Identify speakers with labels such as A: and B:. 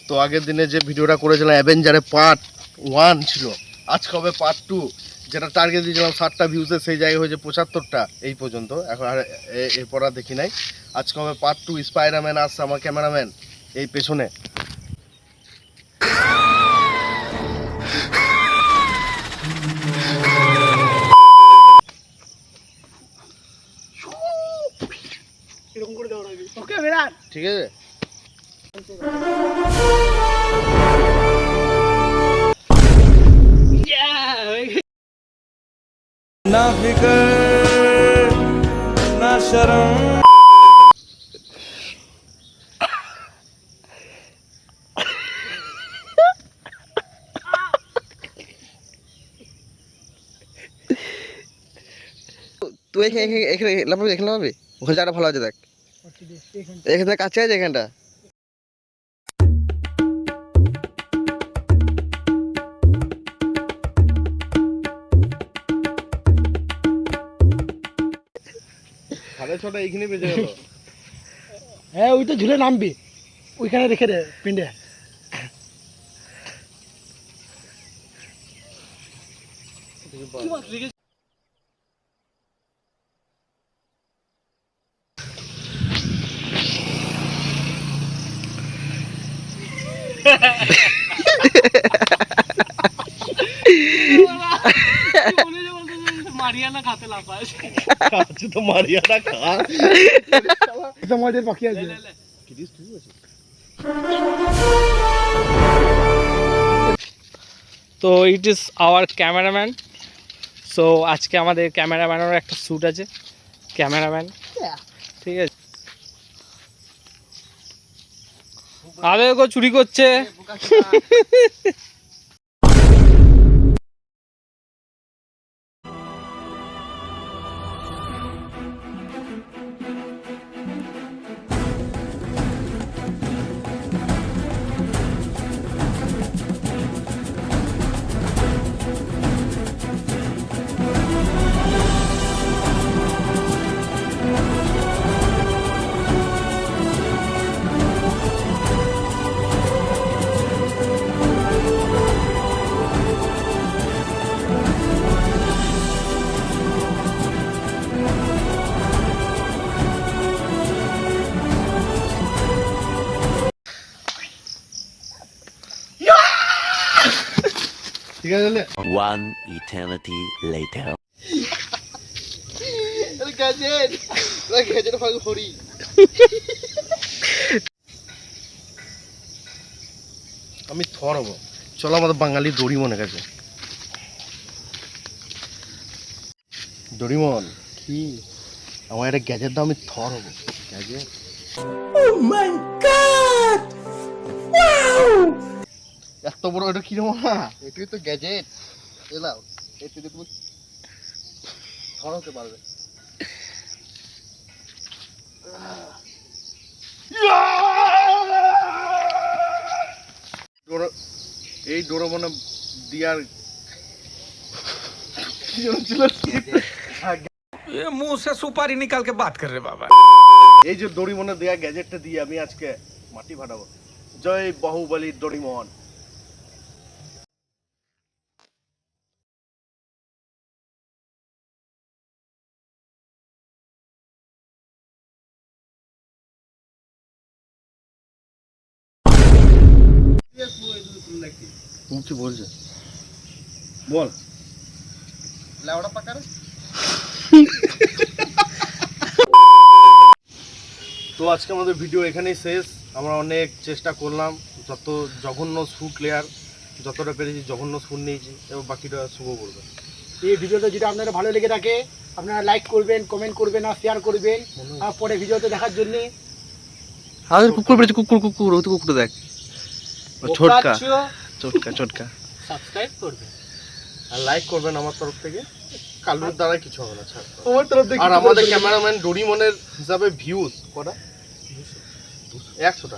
A: তো আগের দিনে যে ভিডিওটা করেছিলাম অ্যাভেঞ্জারে পার্ট 1 ছিল, আজকে হবে পার্ট 2, যেটা টার্গেট দিয়েছিলাম 60টা ভিউজে, সেই জায়গায় হয়েছে 75টা এই পর্যন্ত। এখন আর এরপর আর দেখি নাই। আজকে হবে পার্ট 2। স্পাইডারম্যান আসছে, আমার ক্যামেরাম্যান এই পেছনে। ঠিক আছে,
B: ना फिकर ना शर्म
C: তুই এখানে লাফাবি, এখানে লাফাবি, ওখানে জায়গাটা ভালো আছে দেখ, এখানে কাছে আছে এখানটা।
A: সাড়ে 6টা এইখানে বেজে গেল।
D: হ্যাঁ ওই তো ঝুলে নামবি, ওইখানে রেখে দে পিন্ডে।
E: মারিয়ানা খাতে লাফাস
A: আজ তো মারিয়ানা খা
D: তোমাদের বাকি আছে।
E: তো it is our cameraman. So আজকে আমাদের ক্যামেরাম্যানেরও একটা শ্যুট আছে, ক্যামেরাম্যান, ঠিক আছে। আবেগও চুরি করছে।
A: ঠিক আছে।
F: One eternity later.
A: আমি থর হবো। চলো আমাদের বাঙালি ডোরিমনের কাছে। ডোরিমন কি আমার একটা গ্যাজেট দাও, আমি থর হবো। গ্যাজেট এত বড়, এটা কিরকম? এটাই তো গ্যাজেট। এলাও এতে তুমি থর হতে পারবে। এই ডোরেমনে দিয়ার
B: ये मुंह से सुपारी निकाल के बात कर रहे बाबा।
A: এই যে ডোরিমনে দেয়া গ্যাজেটটা দিয়ে আমি আজকে মাটি ফাটাবো। জয় বাহুবলী ডোরিমন। কি বলছে বল। লেওড়া পাকারে। তো আজকে আমাদের ভিডিও এখানেই শেষ। আমরা অনেক চেষ্টা করলাম, যত জঘন্য শ্যুট লেয়ার যতটা পেরেছি জঘন্য শ্যুট নিয়েছি, এবং বাকিটা শুভ বলবে।
D: এই ভিডিওটা যদি আপনারা ভালো লেগে থাকে আপনারা লাইক করবেন, কমেন্ট করবেন আর শেয়ার করবেন। আর পরে ভিডিওতে দেখার জন্য
C: আমাদের কুকুর পেয়েছে, কুকুর কুকুর, ওই তো কুকুর দেখ, ছোটকা ছোটকা ছোটকা।
E: সাবস্ক্রাইব করবেন
A: আর লাইক করবেন আমার তরফ থেকে। কালুর দ্বারা কিছু হবে না, ছাড়।
D: আমার তরফ থেকে
A: আর আমাদের ক্যামেরাম্যান ডোরিমনের হিসাবে ভিউজ কটা 100টা।